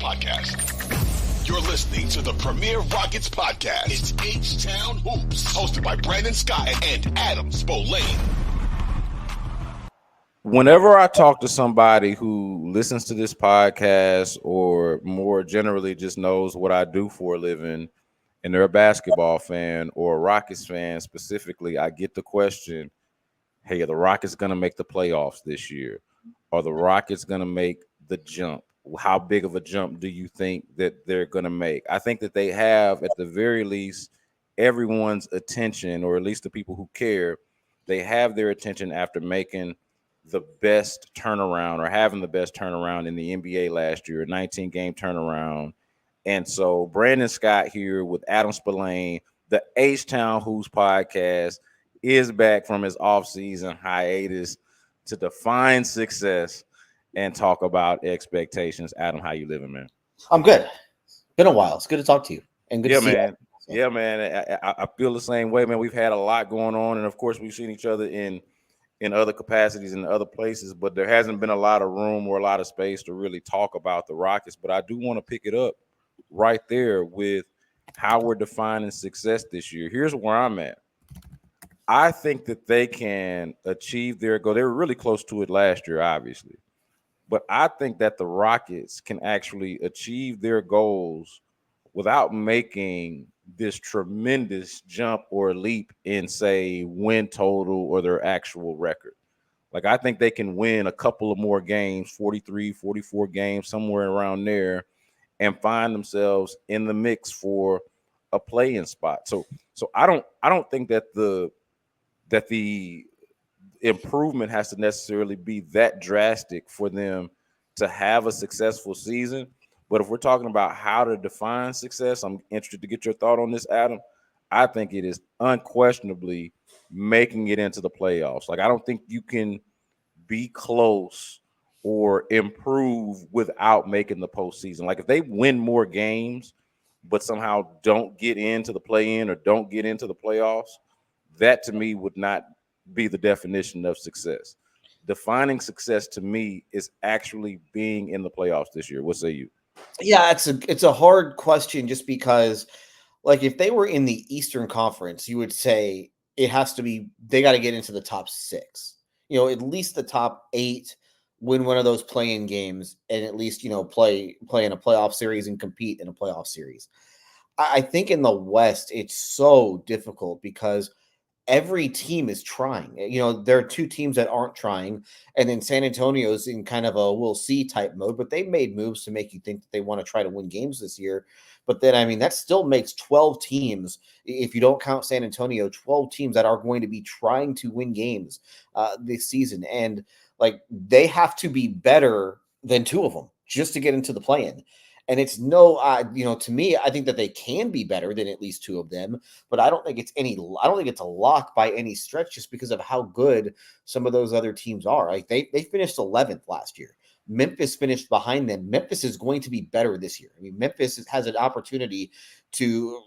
podcast. You're listening to the Premier Rockets podcast. It's H-Town Hoops, hosted by Brandon Scott and Adam Spolane. Whenever I talk to somebody who listens to this podcast or more generally just knows what I do for a living and they're a basketball fan or a Rockets fan specifically, I get the question, hey, are the Rockets going to make the playoffs this year? Are the Rockets going to make the jump? How big of a jump do you think that they're going to make? I think that they have, at the very least, everyone's attention, or at least the people who care, they have their attention after making the best turnaround or having the best turnaround in the NBA last year, a 19-game turnaround. And so Brandon Scott here with Adam Spolane, the H-Town Hoops podcast, is back from his off-season hiatus to define success and talk about expectations. Adam, how you living, man? I'm good. Been a while. It's good to talk to you. And good to see man. you. Yeah, man. I feel the same way, man. We've had a lot going on, and of course, we've seen each other in other capacities in other places, but there hasn't been a lot of room or a lot of space to really talk about the Rockets. But I do want to pick it up right there with how we're defining success this year. Here's where I'm at. I think that they can achieve their goal. They were really close to it last year, obviously. But I think that the Rockets can actually achieve their goals without making this tremendous jump or leap in, say, win total or their actual record. Like, I think they can win a couple of more games, 43, 44 games, somewhere around there, and find themselves in the mix for a play-in spot. So I don't think that the improvement has to necessarily be that drastic for them to have a successful season. But if we're talking about how to define success, I'm interested to get your thought on this, Adam. I think it is unquestionably making it into the playoffs. Like, I don't think you can be close or improve without making the postseason. Like, if they win more games but somehow don't get into the play-in or don't get into the playoffs, that to me would not be the definition of success. Defining success to me is actually being in the playoffs this year. What say you? Yeah, it's a hard question just because, like, if they were in the Eastern Conference, you would say it has to be, they got to get into the top 6. At least the top 8, win one of those play-in games, and at least, play in a playoff series and compete in a playoff series. I think in the West, it's so difficult because every team is trying. There are 2 teams that aren't trying, and then San Antonio's in kind of a we'll see type mode, but they made moves to make you think that they want to try to win games this year. But then, I mean, that still makes 12 teams, if you don't count San Antonio, 12 teams that are going to be trying to win games this season. And, like, they have to be better than 2 of them just to get into the play-in. And it's to me, I think that they can be better than at least 2 of them, but I don't think it's a lock by any stretch just because of how good some of those other teams are. Like, they finished 11th last year. Memphis finished behind them. Memphis is going to be better this year. I mean, Memphis has an opportunity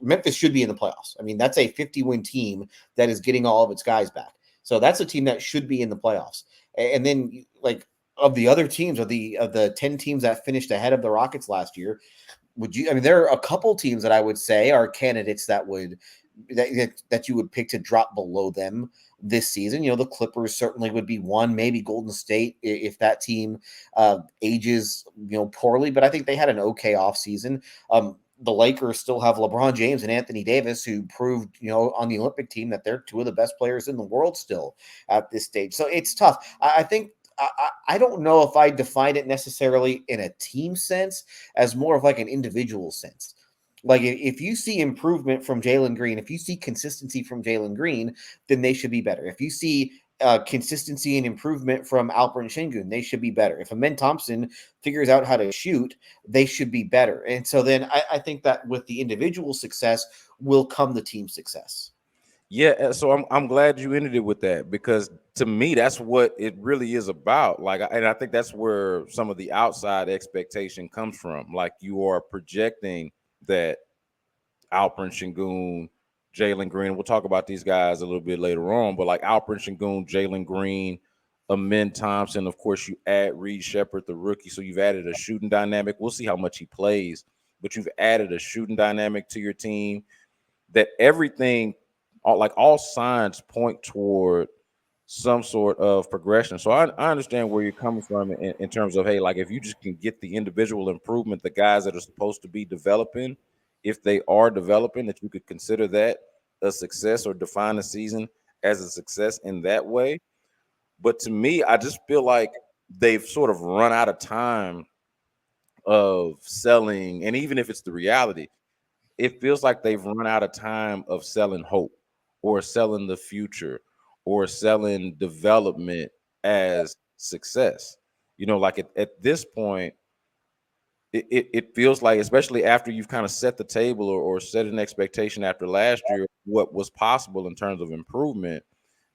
Memphis should be in the playoffs. I mean, that's a 50-win team that is getting all of its guys back. So that's a team that should be in the playoffs. And then, like, of the other teams, of the 10 teams that finished ahead of the Rockets last year, there are a couple teams that I would say are candidates that you would pick to drop below them this season. The Clippers certainly would be one, maybe Golden State if that team ages poorly, but I think they had an okay offseason. The Lakers still have LeBron James and Anthony Davis, who proved, on the Olympic team that they're 2 of the best players in the world still at this stage. So it's tough. I think I don't know if I define it necessarily in a team sense as more of like an individual sense. Like, if you see improvement from Jalen Green, if you see consistency from Jalen Green, then they should be better. If you see consistency and improvement from Alperen Sengun, they should be better. If Amen Thompson figures out how to shoot, they should be better. And so then I think that with the individual success will come the team success. Yeah, so I'm glad you ended it with that, because to me that's what it really is about. Like, and I think that's where some of the outside expectation comes from. Like, you are projecting that Alperen Sengun, Jalen Green. We'll talk about these guys a little bit later on, but like Alperen Sengun, Jalen Green, Amin Thompson. Of course, you add Reed Shepherd, the rookie, so you've added a shooting dynamic. We'll see how much he plays, but you've added a shooting dynamic to your team. That everything, all signs point toward some sort of progression. So I understand where you're coming from in terms of, hey, like if you just can get the individual improvement, the guys that are supposed to be developing, if they are developing, that you could consider that a success or define a season as a success in that way. But to me, I just feel like they've sort of run out of time of selling, and even if it's the reality, it feels like they've run out of time of selling hope or selling the future or selling development as success. Like at this point, it feels like, especially after you've kind of set the table or set an expectation after last year, what was possible in terms of improvement.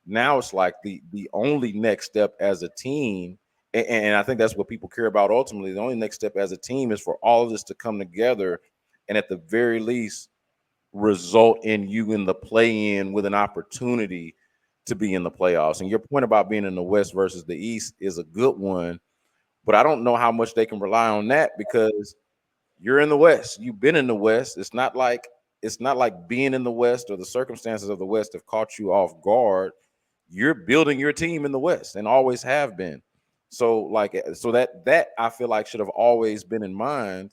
Now it's like the only next step as a team, and I think that's what people care about ultimately. The only next step as a team is for all of this to come together, and at the very least, result in you in the play-in with an opportunity to be in the playoffs. And your point about being in the West versus the East is a good one, but I don't know how much they can rely on that because you're in the West. You've been in the West. It's not like being in the West or the circumstances of the West have caught you off guard. You're building your team in the West and always have been. So that I feel like should have always been in mind.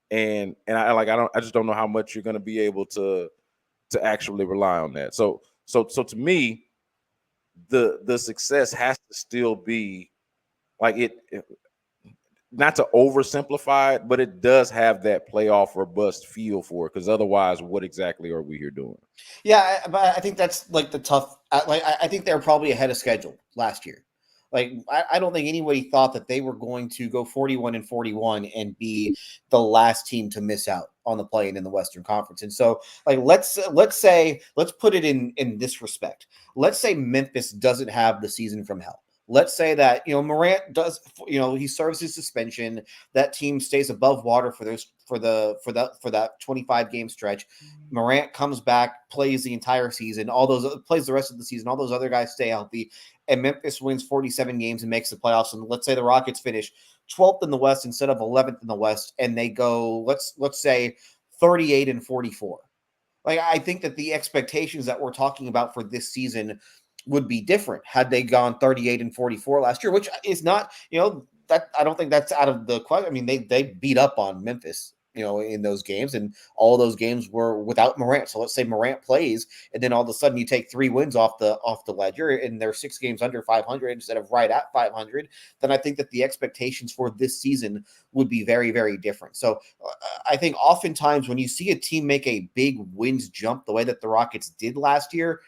And I just don't know how much you're going to be able to actually rely on that. So to me, the success has to still be like not to oversimplify it, but it does have that playoff or bust feel for it. Because otherwise, what exactly are we here doing? Yeah, but I think that's like the tough. I think they're probably ahead of schedule last year. Like I don't think anybody thought that they were going to go 41-41 and be the last team to miss out on the play in the Western Conference. And so, like, let's put it in this respect. Let's say Memphis doesn't have the season from hell. Let's say that Morant does. He serves his suspension. That team stays above water for that 25 game stretch. Morant comes back, plays the entire season. Plays the rest of the season. All those other guys stay healthy, and Memphis wins 47 games and makes the playoffs. And let's say the Rockets finish 12th in the West instead of 11th in the West, and they go let's say 38-44. Like I think that the expectations that we're talking about for this season would be different had they gone 38-44 last year, which is not, that I don't think that's out of the question. I mean, they beat up on Memphis, in those games, and all those games were without Morant. So let's say Morant plays, and then all of a sudden you take 3 wins off the ledger, and they're 6 games under 500 instead of right at 500. Then I think that the expectations for this season would be very, very different. So I think oftentimes when you see a team make a big wins jump the way that the Rockets did last year,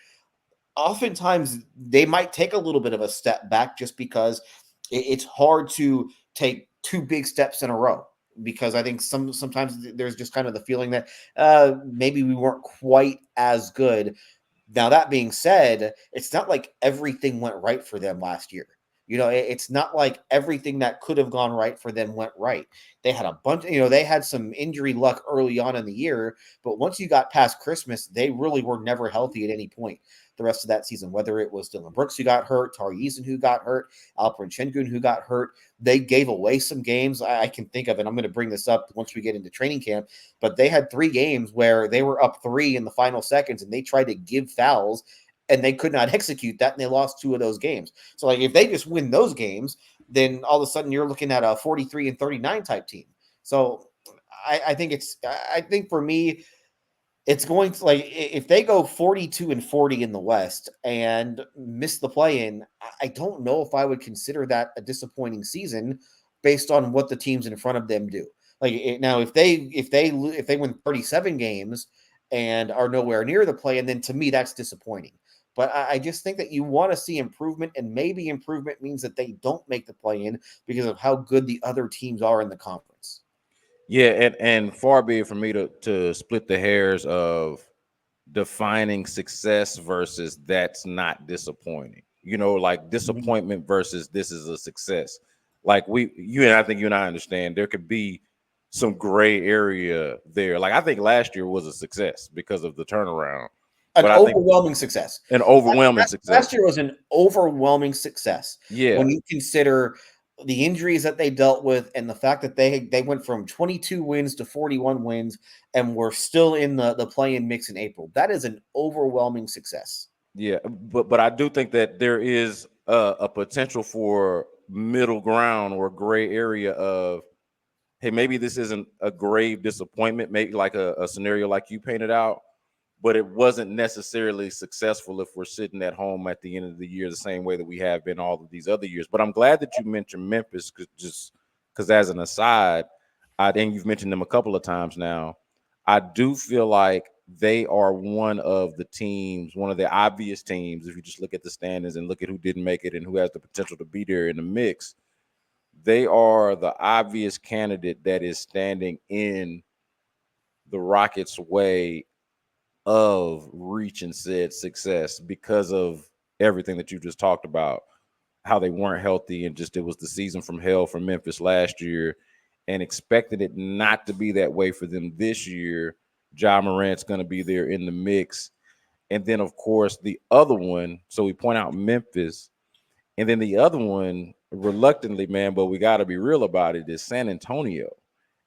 oftentimes they might take a little bit of a step back just because it's hard to take 2 big steps in a row. Because I think sometimes there's just kind of the feeling that maybe we weren't quite as good. Now, that being said, it's not like everything went right for them last year. It's not like everything that could have gone right for them went right. They had a bunch, they had some injury luck early on in the year, but once you got past Christmas, they really were never healthy at any point the rest of that season, whether it was Dylan Brooks who got hurt, Tari Eason who got hurt, Alperen Sengun who got hurt. They gave away some games I can think of, and I'm going to bring this up once we get into training camp, but they had 3 games where they were up 3 in the final seconds, and they tried to give fouls, and they could not execute that, and they lost 2 of those games. So, like, if they just win those games, then all of a sudden you're looking at a 43-39 type team. So I think for me, it's going to, like, if they go 42-40 in the West and miss the play-in, I don't know if I would consider that a disappointing season based on what the teams in front of them do. Now, if they win 37 games and are nowhere near the play-in, then to me that's disappointing. But I just think that you want to see improvement, and maybe improvement means that they don't make the play-in because of how good the other teams are in the conference. Yeah, and far be it from me to split the hairs of defining success versus that's not disappointing. Like disappointment versus this is a success. Like I think you and I understand there could be some gray area there. Like I think last year was a success because of the turnaround. An but I think overwhelming success. an overwhelming success. Last year was an overwhelming success. Yeah, When you consider the injuries that they dealt with and the fact that they went from 22 wins to 41 wins and were still in the play-in mix in April. That is an overwhelming success. yeah, but I do think that there is a potential for middle ground or gray area of, hey, maybe this isn't a grave disappointment, maybe like a scenario like you painted out, but it wasn't necessarily successful if we're sitting at home at the end of the year the same way that we have been all of these other years. But I'm glad that you mentioned Memphis, because as an aside, and you've mentioned them a couple of times now, I do feel like they are one of the teams, one of the obvious teams, if you just look at the standings and look at who didn't make it and who has the potential to be there in the mix. They are the obvious candidate that is standing in the Rockets' way of reaching said success because of everything that you just talked about, how they weren't healthy and just it was the season from hell for Memphis last year, and expected it not to be that way for them this year. Ja Morant's going to be there in the mix. And then, of course, the other one, so we point out Memphis, and then the other one, reluctantly, man, but we got to be real about it, is San Antonio.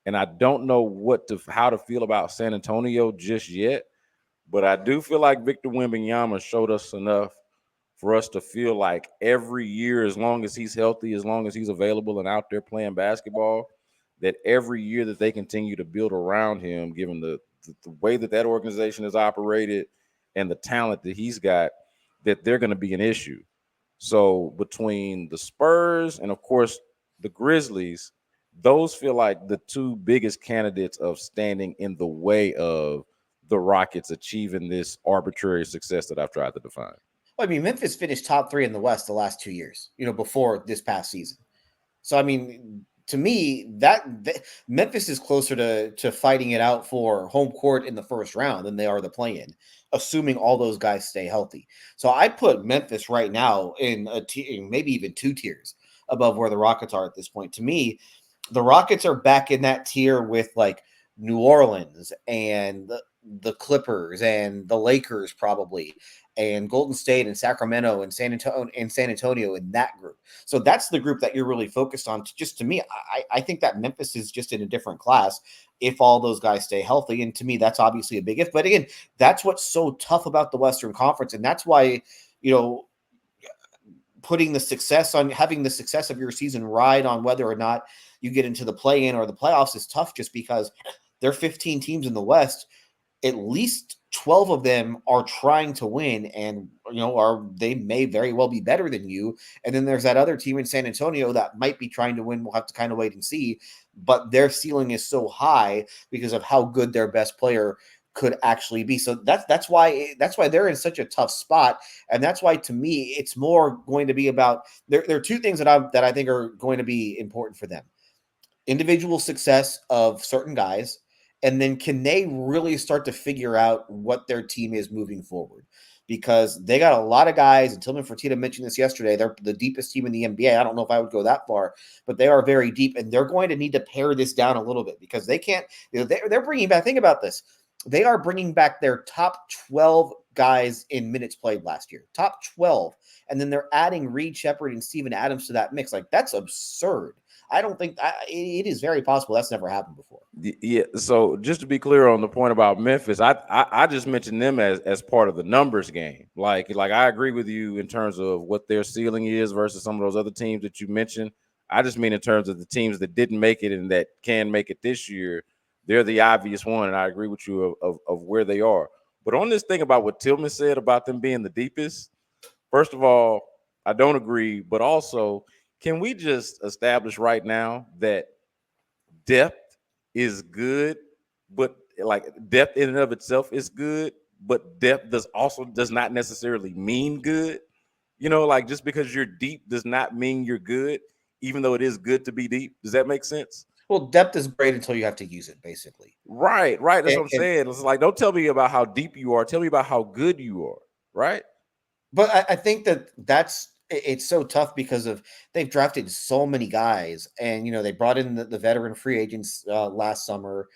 And I don't know how to feel about San Antonio just yet, but I do feel like Victor Wembanyama showed us enough for us to feel like every year, as long as he's healthy, as long as he's available and out there playing basketball, that every year that they continue to build around him, given the way that organization is operated and the talent that he's got, that they're going to be an issue. So between the Spurs and, of course, the Grizzlies, those feel like the two biggest candidates of standing in the way of the Rockets achieving this arbitrary success that I've tried to define. I mean, Memphis finished top 3 in the West the last 2 years, before this past season. So, I mean, to me, that Memphis is closer to fighting it out for home court in the first round than they are the play-in, assuming all those guys stay healthy. So I put Memphis right now in maybe even 2 tiers above where the Rockets are at this point. To me, the Rockets are back in that tier with like New Orleans and the Clippers and the Lakers probably, and Golden State and Sacramento and San Antonio in that group. So that's the group that you're really focused on. Just to me, I think that Memphis is just in a different class if all those guys stay healthy. And to me, that's obviously a big if. But again, that's what's so tough about the Western Conference. And that's why, putting the success on having the success of your season ride on whether or not you get into the play-in or the playoffs is tough, just because there are 15 teams in the West. At least 12 of them are trying to win, and they may very well be better than you. And then there's that other team in San Antonio that might be trying to win. We'll have to kind of wait and see, but their ceiling is so high because of how good their best player could actually be. So that's why they're in such a tough spot. And that's why, to me, it's more going to be about there are 2 things that I think are going to be important for them: individual success of certain guys, and then can they really start to figure out what their team is moving forward? Because they got a lot of guys, and Tillman Fertitta mentioned this yesterday, they're the deepest team in the NBA. I don't know if I would go that far, but they are very deep, and they're going to need to pare this down a little bit because they can't, they're bringing back, think about this. They are bringing back their top 12 guys in minutes played last year, top 12. And then they're adding Reed Shepherd and Steven Adams to that mix. Like, that's absurd. I don't think it is very possible that's never happened before. Yeah. So just to be clear on the point about Memphis, I just mentioned them as part of the numbers game. Like I agree with you in terms of what their ceiling is versus some of those other teams that you mentioned. I just mean in terms of the teams that didn't make it and that can make it this year. They're the obvious one, and I agree with you of where they are. But on this thing about what Tillman said about them being the deepest, first of all, I don't agree. But also, can we just establish right now that depth is good, but like depth in and of itself is good, but depth does not necessarily mean good. Like just because you're deep does not mean you're good, even though it is good to be deep. Does that make sense? Well, depth is great until you have to use it, basically. Right. That's what I'm saying. It's like, don't tell me about how deep you are. Tell me about how good you are. Right. But I think it's so tough because they've drafted so many guys, and they brought in the veteran free agents last summer,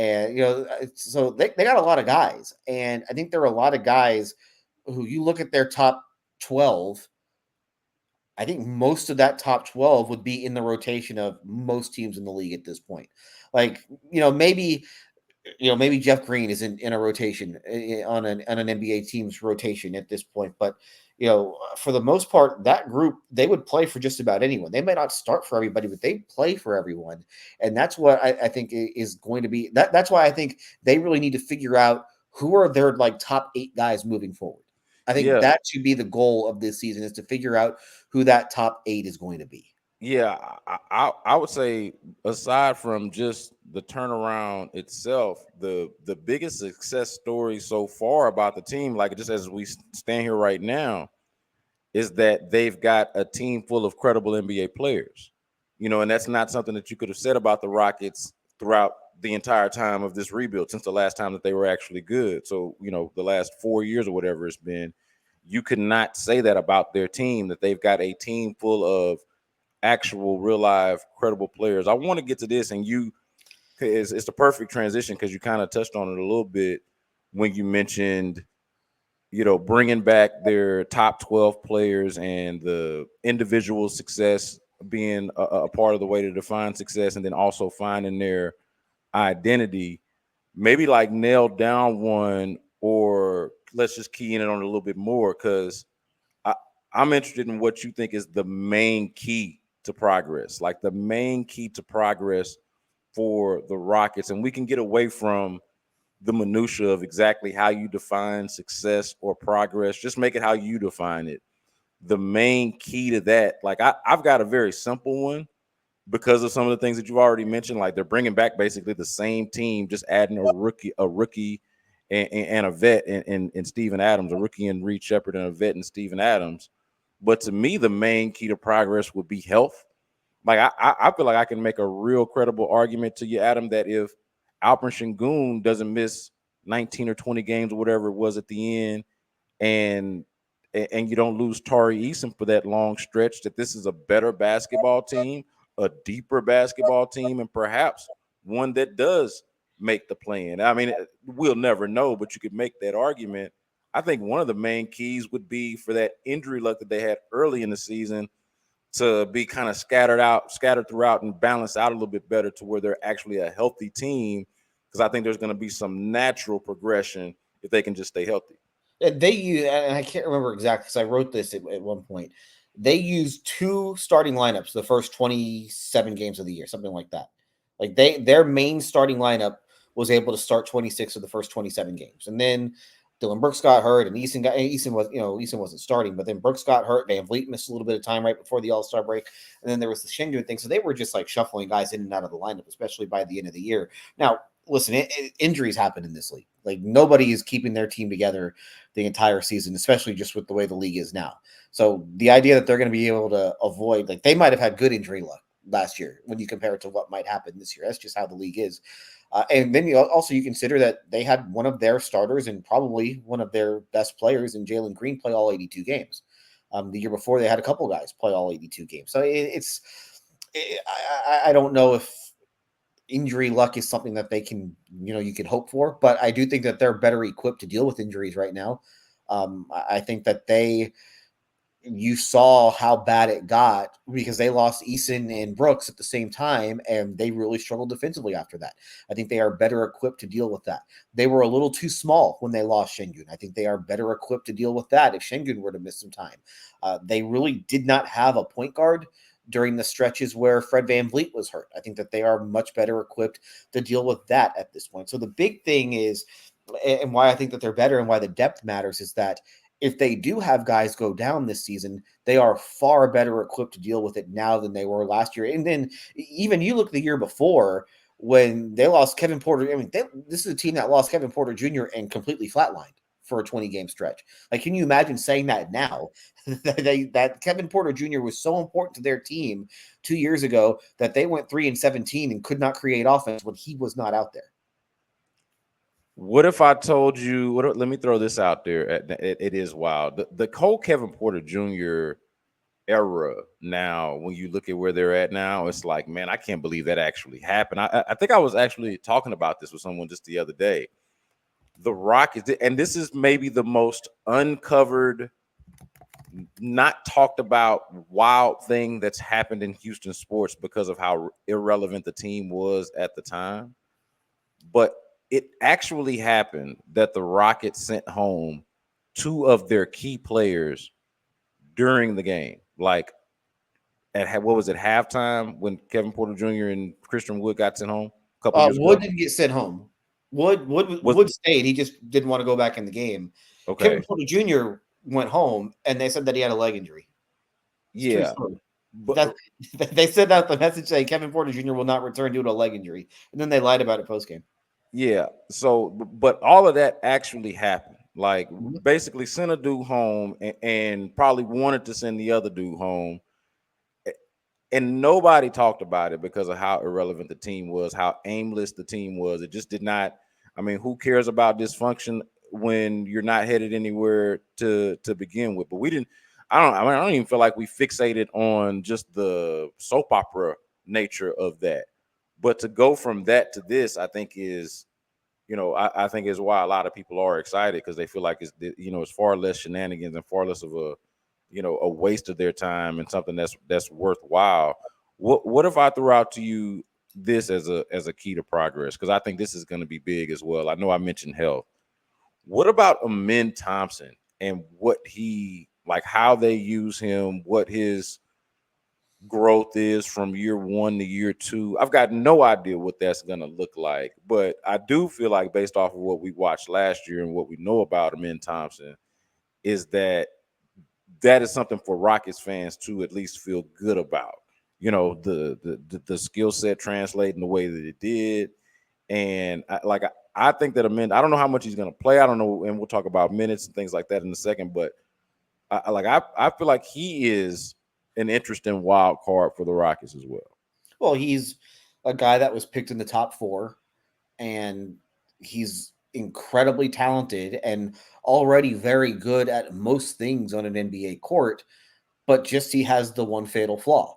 And, so they got a lot of guys. And I think there are a lot of guys who you look at their top 12. I think most of that top 12 would be in the rotation of most teams in the league at this point. Like, maybe Jeff Green is in a rotation on an NBA team's rotation at this point. But, for the most part, that group, they would play for just about anyone. They may not start for everybody, but they play for everyone. And that's what I think is going to be that's why I think they really need to figure out who are their like top 8 guys moving forward. I think that should be the goal of this season, is to figure out who that top 8 is going to be. Yeah, I would say, aside from just the turnaround itself, the biggest success story so far about the team, like just as we stand here right now, is that they've got a team full of credible NBA players. And that's not something that you could have said about the Rockets throughout the entire time of this rebuild, since the last time that they were actually good. So, the last 4 years or whatever it's been, you could not say that about their team, that they've got a team full of actual real live credible players. I want to get to this, and it's the perfect transition because you kind of touched on it a little bit when you mentioned, bringing back their top 12 players and the individual success being a part of the way to define success, and then also finding their identity. Maybe like nail down one, or let's just key in it on it a little bit more, because I'm interested in what you think is the main key to progress, like the main key to progress for the Rockets. And we can get away from the minutia of exactly how you define success or progress. Just make it how you define it. The main key to that, like I've got a very simple one, because of some of the things that you've already mentioned. Like, they're bringing back basically the same team, just adding a rookie and a vet in Steven Adams, a rookie in Reed Shepherd and a vet in Steven Adams. But to me, the main key to progress would be health. Like, I feel like I can make a real credible argument to you, Adam, that if Alperen Sengun doesn't miss 19 or 20 games or whatever it was at the end, and you don't lose Tari Eason for that long stretch, that this is a better basketball team, a deeper basketball team, and perhaps one that does make the play-in. I mean, we'll never know, but you could make that argument. I think one of the main keys would be for that injury luck that they had early in the season to be kind of scattered throughout and balanced out a little bit better, to where they're actually a healthy team. Because I think there's going to be some natural progression if they can just stay healthy. They use, and I can't remember exactly because I wrote this at one point. They used 2 starting lineups the first 27 games of the year, something like that. Like, their main starting lineup was able to start 26 of the first 27 games, and then Dylan Brooks got hurt, and Eason wasn't starting, but then Brooks got hurt. Van Vliet missed a little bit of time right before the All-Star break, and then there was the Sengun thing. So they were just like shuffling guys in and out of the lineup, especially by the end of the year. Now, listen, injuries happen in this league. Like, nobody is keeping their team together the entire season, especially just with the way the league is now. So the idea that they're going to be able to avoid, like, they might have had good injury luck last year when you compare it to what might happen this year. That's just how the league is. And then you consider that they had one of their starters and probably one of their best players in Jalen Green play all 82 games. The year before, they had a couple guys play all 82 games. So I don't know if injury luck is something that they can, you can hope for, but I do think that they're better equipped to deal with injuries right now. I think that you saw how bad it got because they lost Eason and Brooks at the same time, and they really struggled defensively after that. I think they are better equipped to deal with that. They were a little too small when they lost Sengun. I think they are better equipped to deal with that if Sengun were to miss some time. They really did not have a point guard during the stretches where Fred VanVleet was hurt. I think that they are much better equipped to deal with that at this point. So the big thing is, and why I think that they're better and why the depth matters, is that if they do have guys go down this season, they are far better equipped to deal with it now than they were last year. And then even you look the year before when they lost Kevin Porter. I mean, this is a team that lost Kevin Porter Jr. and completely flatlined for a 20-game stretch. Like, can you imagine saying that now? that Kevin Porter Jr. was so important to their team 2 years ago that they went 3-17 and could not create offense when he was not out there. What if I told you? Let me throw this out there. It is wild. The whole Kevin Porter Jr. era now. When you look at where they're at now, it's like, man, I can't believe that actually happened. I think I was actually talking about this with someone just the other day. The Rockets, and this is maybe the most uncovered, not talked about wild thing that's happened in Houston sports because of how irrelevant the team was at the time. But it actually happened that the Rockets sent home two of their key players during the game. Like what was it, halftime, when Kevin Porter Jr. and Christian Wood got sent home a couple years Wood ago? didn't get sent home. Wood Was stayed. He just didn't want to go back in the game. Kevin okay. Porter Jr. went home, and they said that he had a leg injury. It's a true Yeah. story. But That they sent out the message saying Kevin Porter Jr. will not return due to a leg injury, and then they lied about it post game. yeah. So, but all of that actually happened. Like, Mhm. basically sent a dude home and probably wanted to send the other dude home. And nobody talked about it because of how irrelevant the team was, how aimless the team was. It just did not. I mean, who cares about dysfunction when you're not headed anywhere to begin with? But we didn't. I don't even feel like we fixated on just the soap opera nature of that. But to go from that to this, I think is, I think is why a lot of people are excited, because they feel like it's far less shenanigans and far less of a waste of their time and something that's worthwhile. What if I threw out to you this as a key to progress? Because I think this is going to be big as well. I know I mentioned health. What about Amin Thompson and what he, like, how they use him, what his growth is from year one to year two? I've got no idea what that's going to look like, but I do feel like, based off of what we watched last year and what we know about Amin Thompson, is that is something for Rockets fans to at least feel good about. The skill set translating the way that it did, and I think that I don't know how much he's going to play. I don't know, and we'll talk about minutes and things like that in a second. But I feel like he is an interesting wild card for the Rockets as well. Well, he's a guy that was picked in the top 4, and he's incredibly talented and already very good at most things on an NBA court, but just he has the one fatal flaw.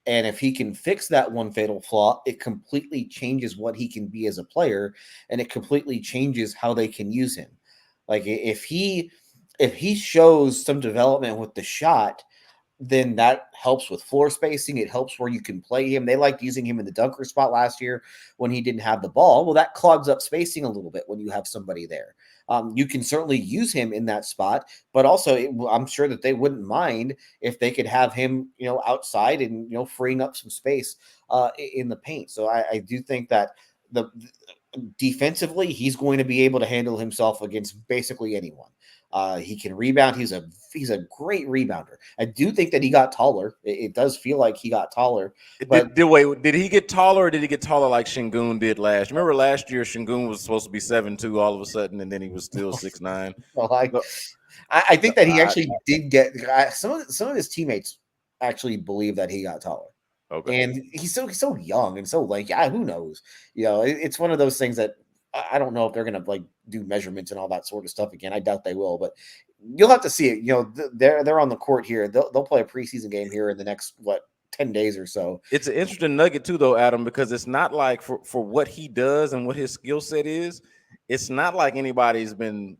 And if he can fix that one fatal flaw, it completely changes what he can be as a player, and it completely changes how they can use him. Like if he shows some development with the shot, then that helps with floor spacing. It helps where you can play him. They liked using him in the dunker spot last year when he didn't have the ball. Well, that clogs up spacing a little bit when you have somebody there. You can certainly use him in that spot, but also I'm sure that they wouldn't mind if they could have him, outside and freeing up some space in the paint. So I do think that the defensively, he's going to be able to handle himself against basically anyone. He can rebound. He's a great rebounder. I do think that he got taller. It does feel like he got taller. But Did he get taller, or did he get taller like Shingun did last? Remember last year Shingun was supposed to be 7'2" all of a sudden, and then he was still 6'9". well, No, I think that he I, actually did get some of his teammates actually believe that he got taller. okay. And he's so young and so like, yeah, who knows? It's one of those things that I don't know if they're gonna like do measurements and all that sort of stuff again. I doubt they will, but you'll have to see it. They're on the court here. They'll play a preseason game here in the next 10 days or so. It's an interesting nugget too, though, Adam, because it's not like for what he does and what his skill set is, it's not like anybody's been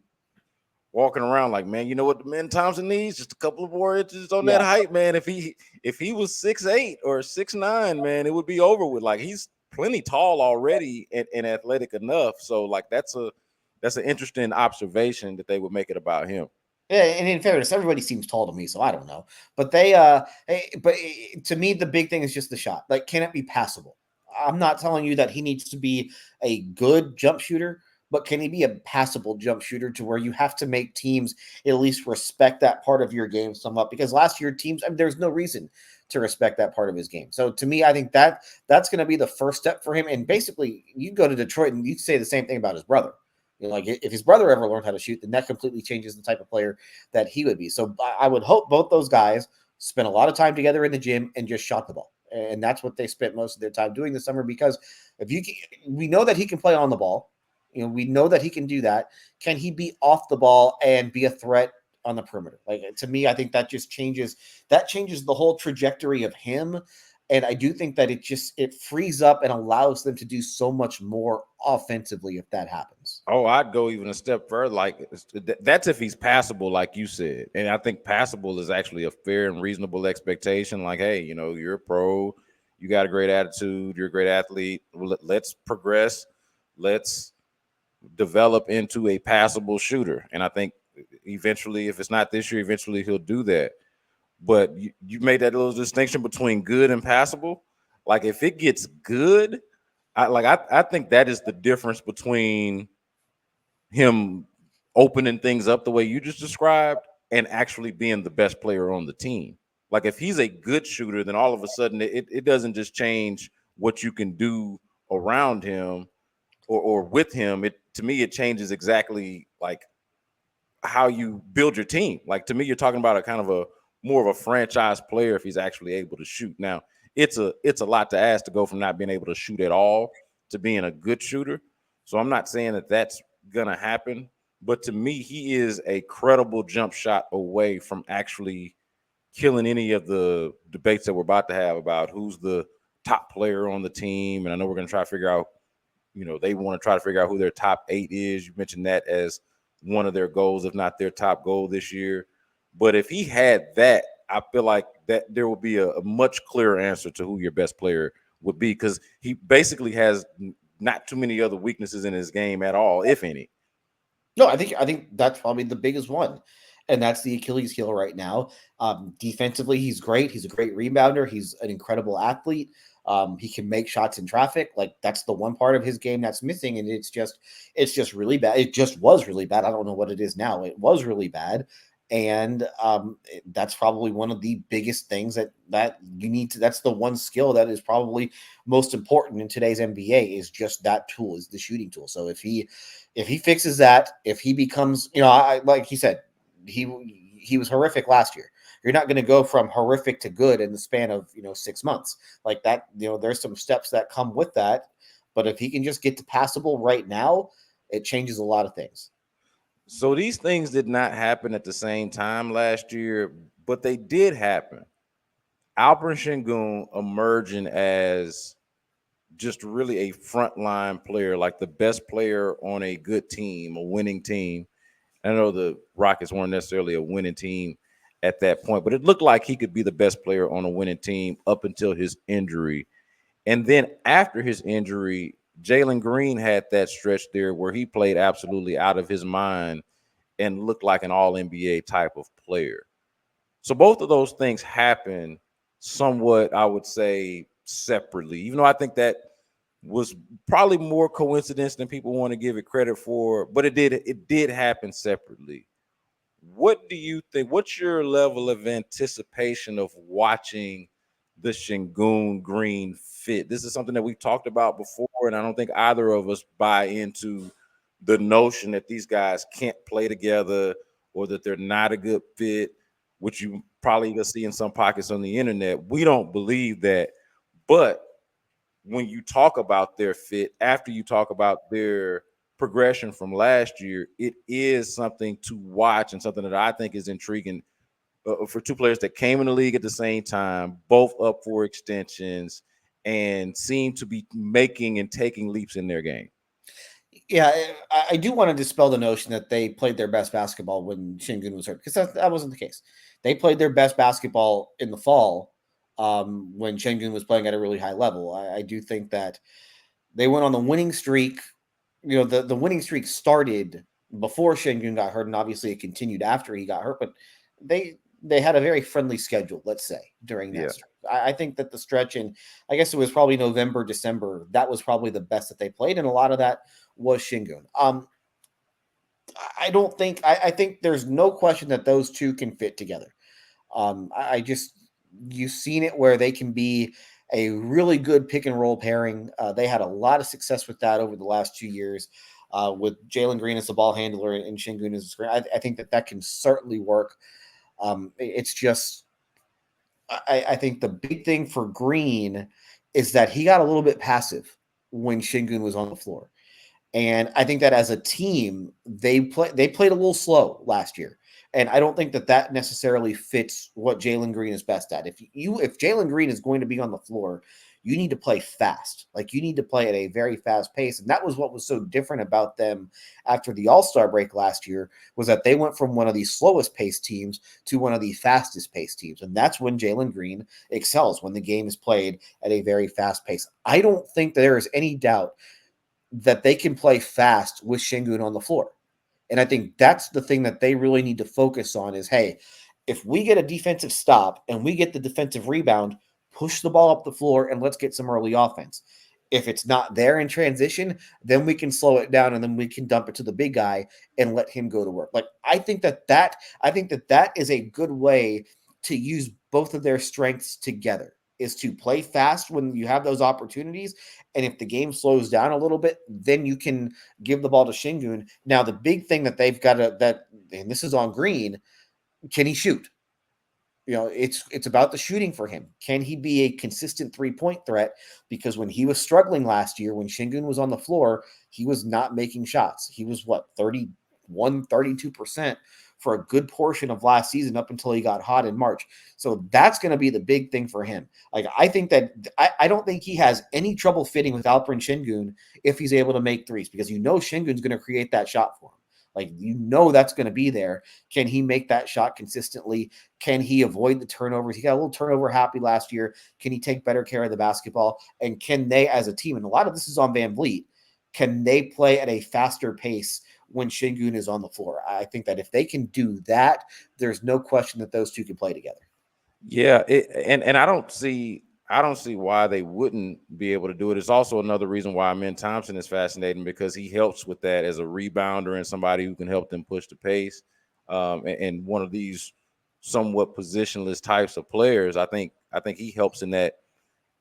walking around like, man, you know what the man Thompson needs? Just a couple of more inches on that Yeah. height, man. If he was 6'8" or 6'9", man, it would be over with. Like, he's plenty tall already and athletic enough. So, like, that's an interesting observation that they would make it about him. Yeah, and in fairness, everybody seems tall to me, so I don't know. But to me, the big thing is just the shot. Like, can it be passable? I'm not telling you that he needs to be a good jump shooter, but can he be a passable jump shooter to where you have to make teams at least respect that part of your game somewhat? Because last year, there's no reason to respect that part of his game. So to me, I think that's going to be the first step for him. And basically, you go to Detroit and you say the same thing about his brother. Like if his brother ever learned how to shoot, then that completely changes the type of player that he would be. So I would hope both those guys spent a lot of time together in the gym and just shot the ball. And that's what they spent most of their time doing this summer, because we know that he can play on the ball. We know that he can do that. Can he be off the ball and be a threat on the perimeter. Like, to me, I think that changes the whole trajectory of him. And I do think that it frees up and allows them to do so much more offensively if that happens. Oh, I'd go even a step further. Like, that's if he's passable, like you said. And I think passable is actually a fair and reasonable expectation. Like, hey, you're a pro, you got a great attitude, you're a great athlete. Let's progress. Let's develop into a passable shooter. And I think eventually, if it's not this year, eventually he'll do that. But you made that little distinction between good and passable. Like, if it gets good, I think that is the difference between him opening things up the way you just described and actually being the best player on the team. Like, if he's a good shooter, then all of a sudden it doesn't just change what you can do around him or with him. To me, it changes exactly like how you build your team. Like, to me, you're talking about a kind of a more of a franchise player if he's actually able to shoot. Now, it's a lot to ask to go from not being able to shoot at all to being a good shooter. So I'm not saying that that's gonna happen, but to me, he is a credible jump shot away from actually killing any of the debates that we're about to have about who's the top player on the team. And I know we're gonna try to figure out, they want to try to figure out who their top 8 is. You mentioned that as one of their goals, if not their top goal this year. But if he had that, I feel like that there will be a much clearer answer to who your best player would be, because he basically has not too many other weaknesses in his game at all, if any. No, I think that's probably the biggest one, and that's the Achilles heel right now. Defensively, he's great. He's a great rebounder. He's an incredible athlete. He can make shots in traffic. Like, that's the one part of his game that's missing, and it's just really bad. It just was really bad. I don't know what it is now. It was really bad, and that's probably one of the biggest things that you need to. That's the one skill that is probably most important in today's NBA, is just that tool, is the shooting tool. So if he fixes that, if he becomes, like he said, he was horrific last year. You're not going to go from horrific to good in the span of 6 months like that. There's some steps that come with that, but if he can just get to passable right now, it changes a lot of things. So these things did not happen at the same time last year, but they did happen. Alperen Sengun emerging as just really a frontline player, like the best player on a good team, a winning team. I know the Rockets weren't necessarily a winning team at that point, but it looked like he could be the best player on a winning team up until his injury. And then after his injury, Jalen Green had that stretch there where he played absolutely out of his mind and looked like an all-NBA type of player. So both of those things happen somewhat, I would say, separately, even though I think that was probably more coincidence than people want to give it credit for, but it did happen separately. What do you think? What's your level of anticipation of watching the Sengun Green fit? This is something that we've talked about before, and I don't think either of us buy into the notion that these guys can't play together or that they're not a good fit, which you probably will see in some pockets on the internet. We don't believe that. But when you talk about their fit, after you talk about their progression from last year, it is something to watch and something that I think is intriguing for two players that came in the league at the same time, both up for extensions, and seem to be making and taking leaps in their game. Yeah, I do want to dispel the notion that they played their best basketball when Sengun was hurt, because that wasn't the case. They played their best basketball in the fall when Sengun was playing at a really high level. I do think that they went on the winning streak. The winning streak started before Sengun got hurt, and obviously it continued after he got hurt. But they had a very friendly schedule, let's say, during that stretch. I think that the stretch in, I guess it was probably November, December, that was probably the best that they played, and a lot of that was Sengun. I think there's no question that those two can fit together. You've seen it where they can be a really good pick and roll pairing. They had a lot of success with that over the last 2 years, with Jalen Green as the ball handler and Sengun as a screen. I think that can certainly work. It's just, I think the big thing for Green is that he got a little bit passive when Sengun was on the floor. And I think that as a team, they played a little slow last year. And I don't think that necessarily fits what Jalen Green is best at. If Jalen Green is going to be on the floor, you need to play fast. Like, you need to play at a very fast pace. And that was what was so different about them after the All-Star break last year, was that they went from one of the slowest paced teams to one of the fastest paced teams. And that's when Jalen Green excels, when the game is played at a very fast pace. I don't think there is any doubt that they can play fast with Sengun on the floor. And I think that's the thing that they really need to focus on is, hey, if we get a defensive stop and we get the defensive rebound, push the ball up the floor and let's get some early offense. If it's not there in transition, then we can slow it down and then we can dump it to the big guy and let him go to work. Like, I think that is a good way to use both of their strengths together, is to play fast when you have those opportunities. And if the game slows down a little bit, then you can give the ball to Sengun. Now, the big thing that they've got and this is on Green, can he shoot? It's about the shooting for him. Can he be a consistent 3-point threat? Because when he was struggling last year, when Sengun was on the floor, he was not making shots. He was 32% for a good portion of last season up until he got hot in March. So that's going to be the big thing for him. Like, I think that I don't think he has any trouble fitting with Alperen Sengun if he's able to make threes, because Sengun's going to create that shot for him. Like, that's going to be there. Can he make that shot consistently? Can he avoid the turnovers? He got a little turnover happy last year. Can he take better care of the basketball? And can they, as a team, and a lot of this is on Van Vliet, can they play at a faster pace when Sengun is on the floor? I think that if they can do that, there's no question that those two can play together. Yeah, and I don't see why they wouldn't be able to do it. It's also another reason why Amen Thompson is fascinating, because he helps with that as a rebounder and somebody who can help them push the pace. And one of these somewhat positionless types of players, I think he helps in that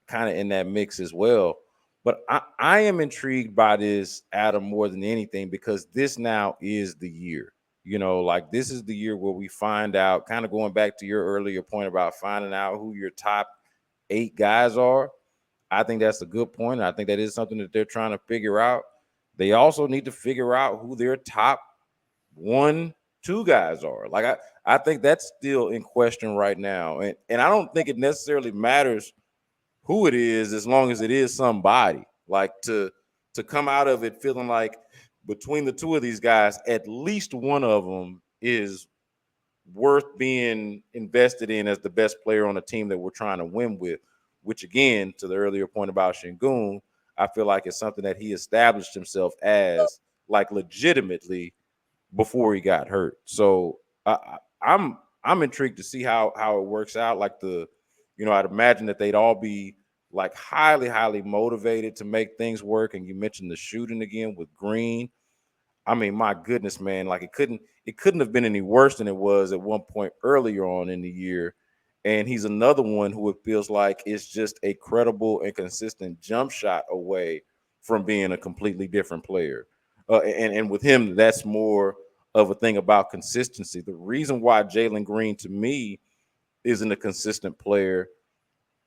kind of in that mix as well. But I am intrigued by this, Adam, more than anything, because this now is the year. Like, this is the year where we find out, kind of going back to your earlier point about finding out who your top 8 guys are. I think that's a good point. I think that is something that they're trying to figure out. They also need to figure out who their top 1, 2 guys are. Like, I think that's still in question right now. And I don't think it necessarily matters who it is, as long as it is somebody. Like, to come out of it feeling like between the two of these guys, at least one of them is worth being invested in as the best player on the team that we're trying to win with, which, again, to the earlier point about Sengun, I feel like it's something that he established himself as, like, legitimately before he got hurt. So I'm intrigued to see how it works out. Like, I'd imagine that they'd all be like highly, highly motivated to make things work. And you mentioned the shooting again with Green. I mean, my goodness, man, like, it couldn't have been any worse than it was at one point earlier on in the year. And he's another one who it feels like is just a credible and consistent jump shot away from being a completely different player. And with him, that's more of a thing about consistency. The reason why Jalen Green, to me, isn't a consistent player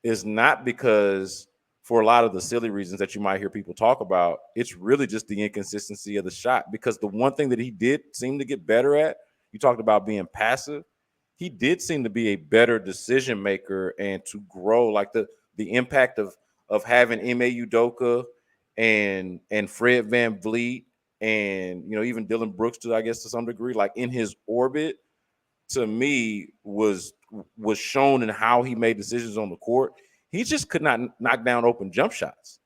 is not because, for a lot of the silly reasons that you might hear people talk about, it's really just the inconsistency of the shot. Because the one thing that he did seem to get better at, you talked about being passive, he did seem to be a better decision maker and to grow. Like, the impact of having Ime Udoka and Fred Van Vliet and, even Dylan Brooks, I guess, to some degree, like, in his orbit, to me was shown in how he made decisions on the court. He just could not knock down open jump shots.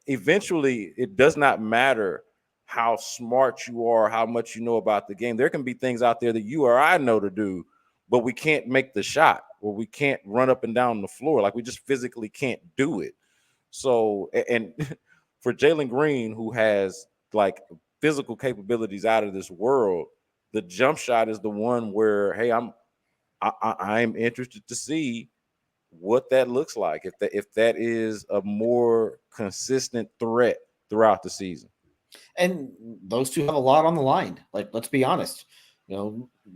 Eventually, it does not matter how smart you are, how much you know about the game. There can be things out there that you or I know to do, but we can't make the shot, or we can't run up and down the floor. Like, we just physically can't do it. So, and for Jalen Green, who has, like, physical capabilities out of this world, the jump shot is the one where, hey, I'm interested to see what that looks like, if that is a more consistent threat throughout the season. And those two have a lot on the line. Like, let's be honest. A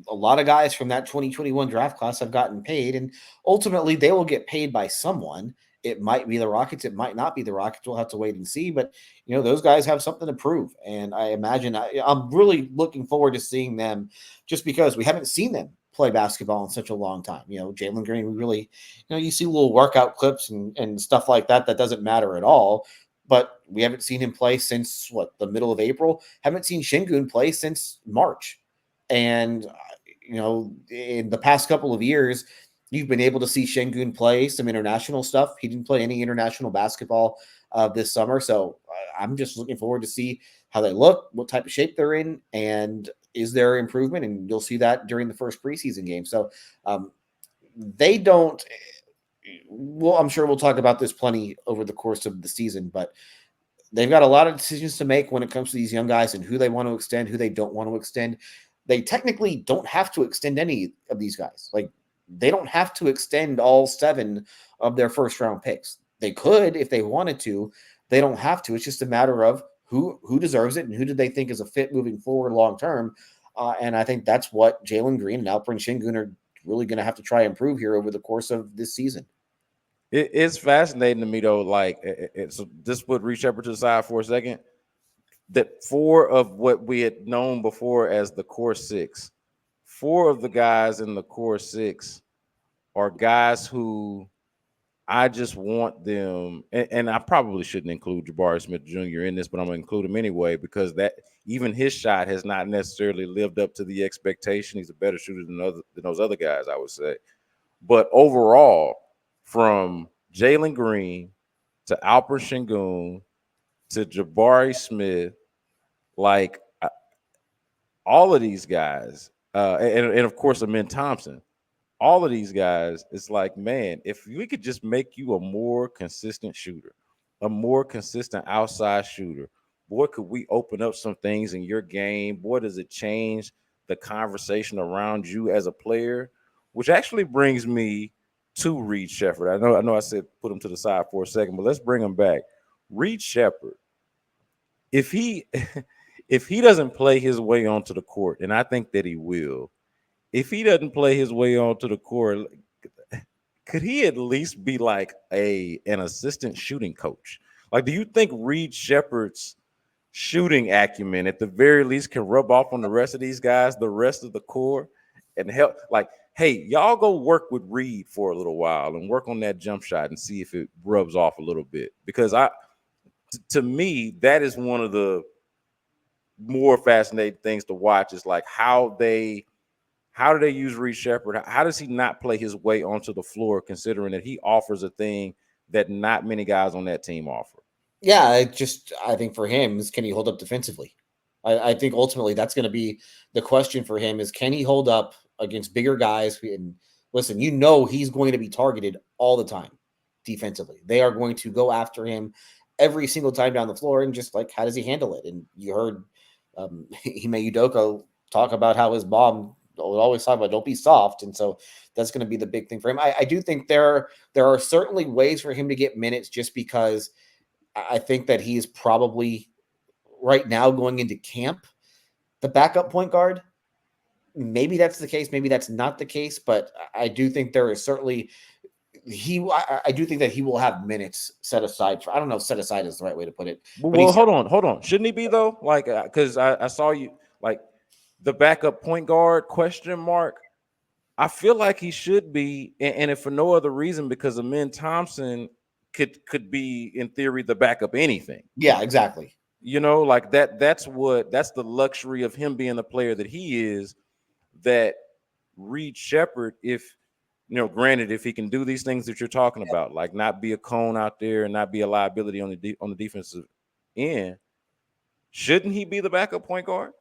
lot of guys from that 2021 draft class have gotten paid, and ultimately they will get paid by someone. It might be the Rockets. It might not be the Rockets. We'll have to wait and see. But, those guys have something to prove. And I imagine I'm really looking forward to seeing them just because we haven't seen them play basketball in such a long time. Jalen Green, we really, you see little workout clips and stuff like that. That doesn't matter at all. But we haven't seen him play since the middle of April. Haven't seen Sengun play since March. And, in the past couple of years, you've been able to see Sengun play some international stuff. He didn't play any international basketball this summer. So I'm just looking forward to see how they look, what type of shape they're in, and is there improvement? And you'll see that during the first preseason game. So they don't – well, I'm sure we'll talk about this plenty over the course of the season, but they've got a lot of decisions to make when it comes to these young guys and who they want to extend, who they don't want to extend. They technically don't have to extend any of these guys. Like, they don't have to extend all 7 of their first round picks. They could if they wanted to. They don't have to. It's just a matter of who deserves it and who do they think is a fit moving forward long term. And I think that's what Jalen Green and Alperen Sengun are really going to have to try and improve here over the course of this season. It's fascinating to me, though. Like, so just put Reed Sheppard to the side for a second. That 4 of what we had known before as the core 6, 4 of the guys in the core 6 are guys who I just want them, and I probably shouldn't include Jabari Smith Jr. in this, but I'm going to include him anyway because that even his shot has not necessarily lived up to the expectation. He's a better shooter than those other guys, I would say. But overall, from Jalen Green to Alperen Sengun to Jabari Smith, like all of these guys, and of course, Amin Thompson, all of these guys, it's like, man, if we could just make you a more consistent shooter, a more consistent outside shooter, boy, could we open up some things in your game? Boy, does it change the conversation around you as a player? Which actually brings me to Reed Sheppard. I know I said put him to the side for a second, but let's bring him back. Reed Sheppard, if he doesn't play his way onto the court, and I think that he will, if he doesn't play his way onto the court, could he at least be like an assistant shooting coach? Like, do you think Reed Sheppard's shooting acumen at the very least can rub off on the rest of these guys, the rest of the core, and help? Like, hey, y'all go work with Reed for a little while and work on that jump shot and see if it rubs off a little bit. Because to me, that is one of the more fascinating things to watch is like how do they use Reed Sheppard? How does he not play his way onto the floor, considering that he offers a thing that not many guys on that team offer? Yeah, I think for him is, can he hold up defensively? I think ultimately that's going to be the question for him is, can he hold up against bigger guys? And listen, he's going to be targeted all the time defensively. They are going to go after him every single time down the floor, and just like, how does he handle it? And you heard Ime Udoka talk about how his mom would always talk about don't be soft, and so that's going to be the big thing for him. I do think there are certainly ways for him to get minutes, just because I think that he's probably right now going into camp the backup point guard. Maybe that's the case, maybe that's not the case, but I do think there is certainly I do think that he will have minutes set aside for. I don't know if set aside is the right way to put it. Well, hold on. Shouldn't he be though? Like, because I saw you like the backup point guard question mark. I feel like he should be, and if for no other reason, because Amin Thompson could be in theory the backup anything. Yeah, exactly. Like that's the luxury of him being the player that he is. That Reed Sheppard, if granted, if he can do these things that you're talking about, like not be a cone out there and not be a liability on the defensive end, shouldn't he be the backup point guard?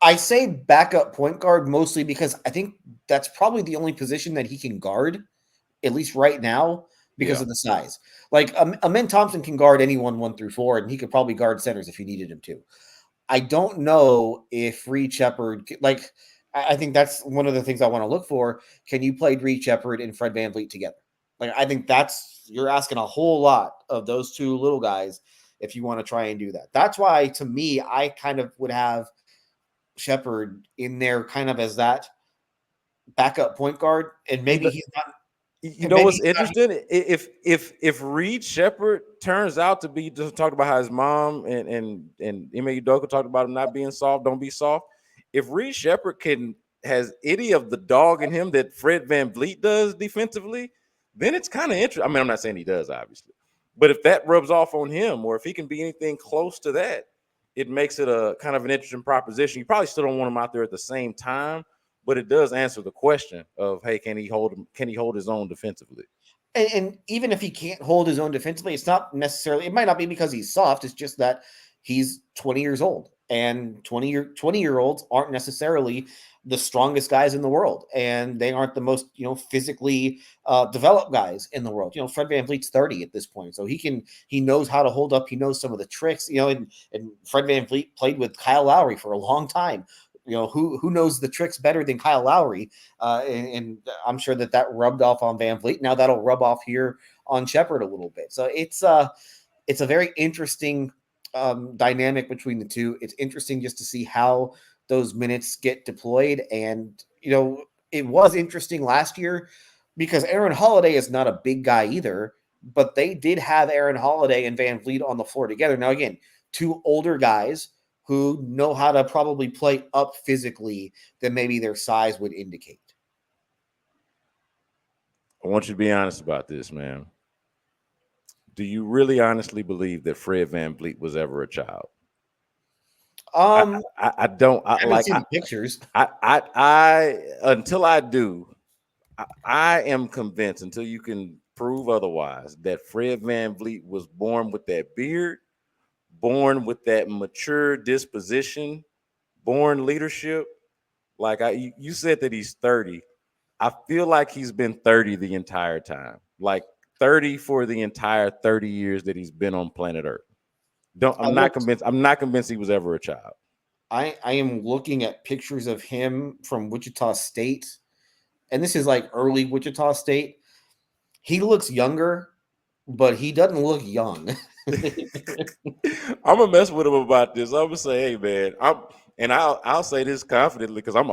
I say backup point guard mostly because I think that's probably the only position that he can guard, at least right now, because of the size. Like, Amin Thompson can guard anyone 1 through 4, and he could probably guard centers if you needed him to. I don't know if Reed Sheppard, like, I think that's one of the things I want to look for. Can you play Reed Sheppard and Fred VanVleet together? Like, I think you're asking a whole lot of those two little guys if you want to try and do that. That's why, to me, I kind of would have Sheppard in there kind of as that backup point guard, and maybe he's not. You And know maybe what's interesting? If Reed Shepard turns out to be, just talked about how his mom and Ime Udoka talked about him not being soft, don't be soft. If Reed Shepard has any of the dog in him that Fred VanVleet does defensively, then it's kind of interesting. I mean, I'm not saying he does, obviously, but if that rubs off on him, or if he can be anything close to that, it makes it a kind of an interesting proposition. You probably still don't want him out there at the same time, but it does answer the question of, hey, can he hold his own defensively? And even if he can't hold his own defensively, it's not necessarily, it might not be because he's soft. It's just that he's 20 years old, and 20-year-olds aren't necessarily the strongest guys in the world, and they aren't the most, physically developed guys in the world. Fred VanVleet's 30 at this point, so he knows how to hold up. He knows some of the tricks, and Fred VanVleet played with Kyle Lowry for a long time. Who knows the tricks better than Kyle Lowry? And I'm sure that rubbed off on VanVleet. Now that'll rub off here on Shepard a little bit. So it's a very interesting dynamic between the two. It's interesting just to see how those minutes get deployed. And it was interesting last year because Aaron Holiday is not a big guy either, but they did have Aaron Holiday and VanVleet on the floor together. Now, again, two older guys who know how to probably play up physically than maybe their size would indicate. I want you to be honest about this, man. Do you really honestly believe that Fred VanVleet was ever a child? I don't. I haven't seen the pictures. I until I do, I am convinced, until you can prove otherwise, that Fred VanVleet was born with that beard, born with that mature disposition, born leadership. Like you said that he's 30. I feel like he's been 30 the entire time. Like 30 for the entire 30 years that he's been on planet Earth. I'm not convinced. I'm not convinced he was ever a child. I am looking at pictures of him from Wichita State, and this is like early Wichita State. He looks younger, but he doesn't look young. I'm gonna mess with him about this. I'm gonna say, hey man, I'll say this confidently because I'm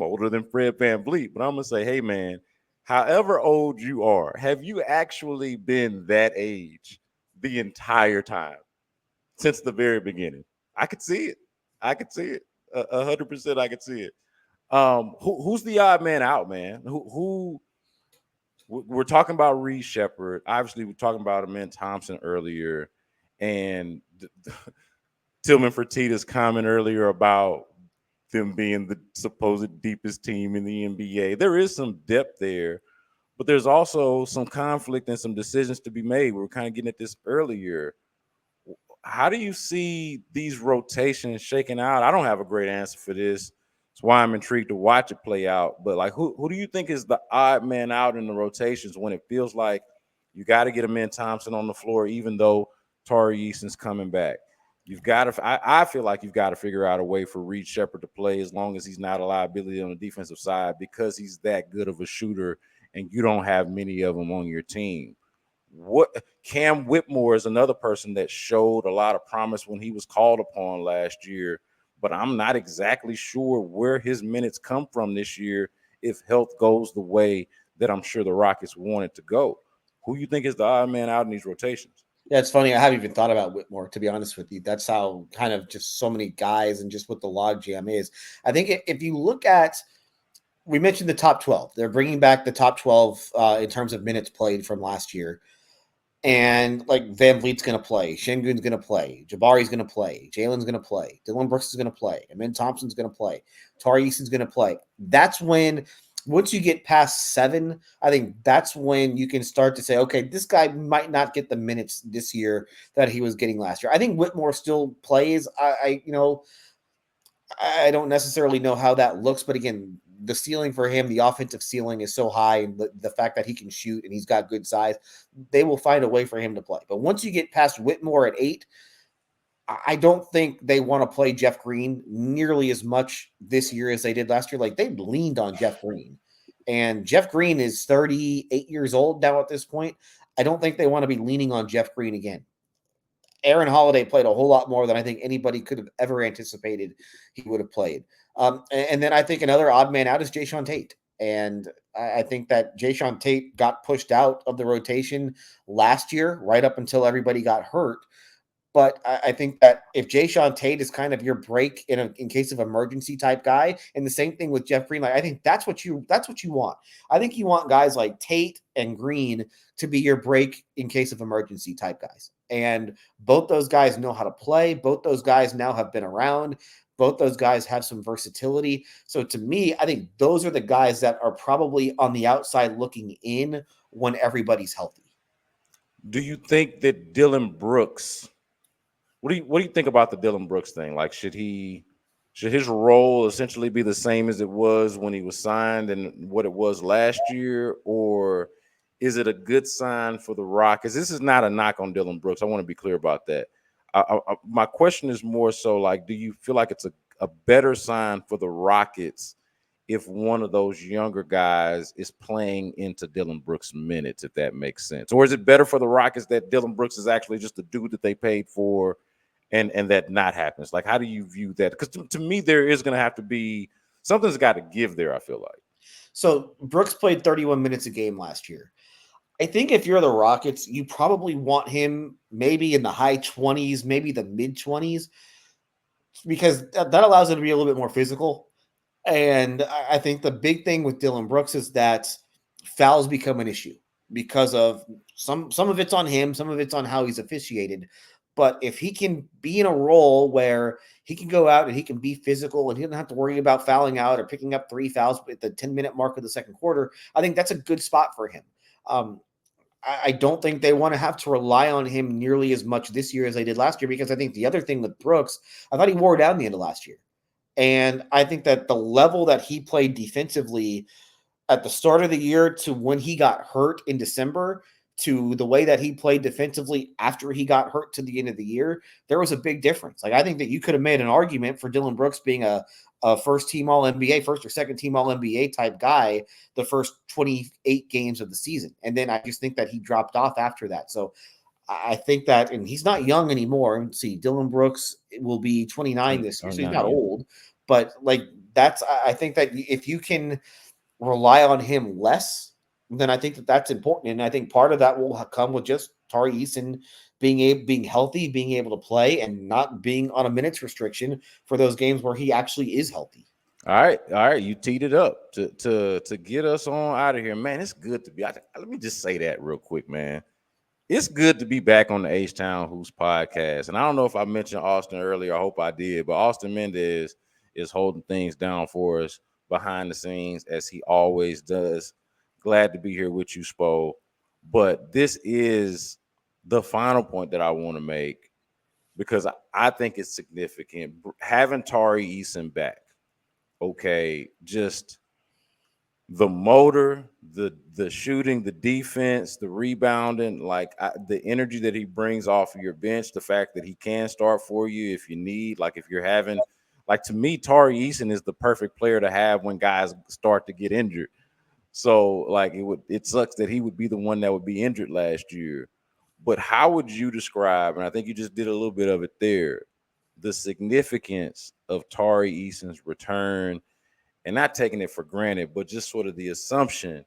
older than Fred VanVleet, but I'm gonna say, hey man, however old you are, have you actually been that age the entire time since the very beginning? I could see it. 100%. I could see it. Who's the odd man out, man? Who we're talking about Reed Shepard. Obviously, we're talking about Amen Thompson earlier, and Tillman Fertitta's comment earlier about them being the supposed deepest team in the NBA. There is some depth there, but there's also some conflict and some decisions to be made. We were kind of getting at this earlier. How do you see these rotations shaking out? I don't have a great answer for this. That's why I'm intrigued to watch it play out. But like, who do you think is the odd man out in the rotations when it feels like you got to get Amen Thompson on the floor, even though Tari Eason's coming back? You've got to. I feel like you've got to figure out a way for Reed Shepard to play as long as he's not a liability on the defensive side, because he's that good of a shooter, and you don't have many of them on your team. What Cam Whitmore is another person that showed a lot of promise when he was called upon last year, but I'm not exactly sure where his minutes come from this year if health goes the way that I'm sure the Rockets want it to go. Who you think is the odd man out in these rotations? Yeah, it's funny. I haven't even thought about Whitmore, to be honest with you. That's how kind of just so many guys and just what the logjam is. I think if you look at, we mentioned the top 12. They're bringing back the top 12 in terms of minutes played from last year. And like VanVleet's going to play, Sengun's going to play, Jabari's going to play, Jalen's going to play, Dylan Brooks is going to play, Amen Thompson's going to play, Tari Eason's going to play. That's when, once you get past 7, I think that's when you can start to say, okay, this guy might not get the minutes this year that he was getting last year. I think Whitmore still plays. I don't necessarily know how that looks, but again, the ceiling for him, the offensive ceiling is so high, and the fact that he can shoot and he's got good size, they will find a way for him to play. But once you get past Whitmore at 8, I don't think they want to play Jeff Green nearly as much this year as they did last year. Like, they leaned on Jeff Green, and Jeff Green is 38 years old now at this point. I don't think they want to be leaning on Jeff Green again. Aaron Holiday played a whole lot more than I think anybody could have ever anticipated he would have played. And then I think another odd man out is Jayshawn Tate. And I think that Jayshawn Tate got pushed out of the rotation last year, right up until everybody got hurt. But I think that if Jayshawn Tate is kind of your break in case of emergency type guy, and the same thing with Jeff Green, like I think that's what you want. I think you want guys like Tate and Green to be your break in case of emergency type guys. And both those guys know how to play. Both those guys now have been around. Both those guys have some versatility. So to me, I think those are the guys that are probably on the outside looking in when everybody's healthy. Do you think that Dylan Brooks? What do you think about the Dylan Brooks thing? Like, should his role essentially be the same as it was when he was signed and what it was last year, or is it a good sign for the Rockets? This is not a knock on Dylan Brooks. I want to be clear about that. My question is more so like, do you feel like it's a better sign for the Rockets if one of those younger guys is playing into Dylan Brooks' minutes, if that makes sense? Or is it better for the Rockets that Dylan Brooks is actually just the dude that they paid for and that not happens? Like, how do you view that? Because to me, there is going to have to be something's got to give there, I feel like. So Brooks played 31 minutes a game last year. I think if you're the Rockets, you probably want him maybe in the high 20s, maybe the mid 20s, because that allows him to be a little bit more physical. And I think the big thing with Dylan Brooks is that fouls become an issue because of some of it's on him, some of it's on how he's officiated. But if he can be in a role where he can go out and he can be physical and he doesn't have to worry about fouling out or picking up 3 fouls at the 10-minute mark of the second quarter, I think that's a good spot for him. I don't think they want to have to rely on him nearly as much this year as they did last year, because I think the other thing with Brooks, I thought he wore down the end of last year. And I think that the level that he played defensively at the start of the year to when he got hurt in December to the way that he played defensively after he got hurt to the end of the year, there was a big difference. Like, I think that you could have made an argument for Dylan Brooks being a first team All NBA, first or second team All NBA type guy the first 28 games of the season. And then I just think that he dropped off after that. So I think that, and he's not young anymore. Let's see, Dylan Brooks will be 29 this year, so he's not old. But like, I think that if you can rely on him less, then I think that that's important. And I think part of that will come with just Tari Eason being healthy, being able to play, and not being on a minutes restriction for those games where he actually is healthy. All right. You teed it up to get us on out of here, man. It's good to be. Let me just say that real quick, man. It's good to be back on the H-Town Hoops podcast. And I don't know if I mentioned Austin earlier. I hope I did. But Austin Mendez is holding things down for us behind the scenes, as he always does. Glad to be here with you, Spo. But this is the final point that I want to make, because I think it's significant. Having Tari Eason back, okay, just the motor, the shooting, the defense, the rebounding, like the energy that he brings off of your bench, the fact that he can start for you if you need, like if you're having, like, to me, Tari Eason is the perfect player to have when guys start to get injured. So like it sucks that he would be the one that would be injured last year. But how would you describe, and I think you just did a little bit of it there, the significance of Tari Eason's return, and not taking it for granted, but just sort of the assumption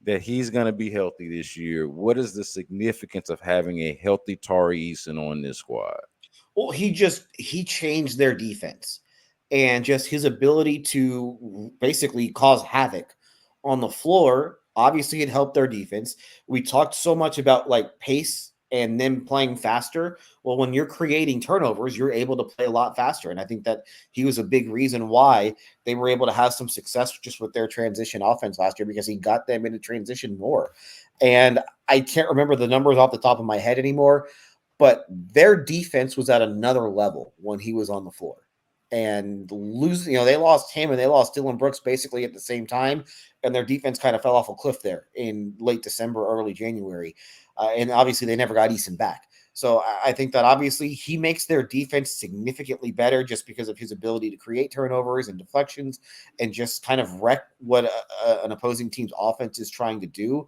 that he's going to be healthy this year? What is the significance of having a healthy Tari Eason on this squad? Well, he changed their defense, and just his ability to basically cause havoc on the floor. Obviously, it helped their defense. We talked so much about like pace and them playing faster. Well, when you're creating turnovers, you're able to play a lot faster. And I think that he was a big reason why they were able to have some success just with their transition offense last year, because he got them into transition more. And I can't remember the numbers off the top of my head anymore, but their defense was at another level when he was on the floor. And they lost him and they lost Dylan Brooks basically at the same time. And their defense kind of fell off a cliff there in late December, early January. And obviously they never got Eason back. So I think that obviously he makes their defense significantly better just because of his ability to create turnovers and deflections and just kind of wreck what an opposing team's offense is trying to do.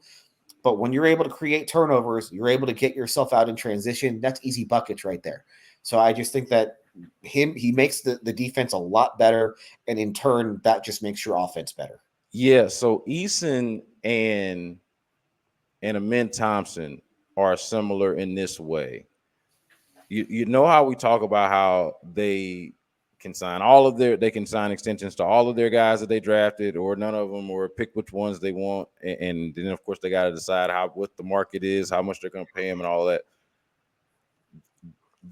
But when you're able to create turnovers, you're able to get yourself out in transition. That's easy buckets right there. So I just think that he makes the defense a lot better. And in turn, that just makes your offense better. Yeah, so Eason and Amin Thompson are similar in this way. You know how we talk about how they can sign extensions to all of their guys that they drafted, or none of them, or pick which ones they want, and then of course they got to decide what the market is, how much they're going to pay them, and all that.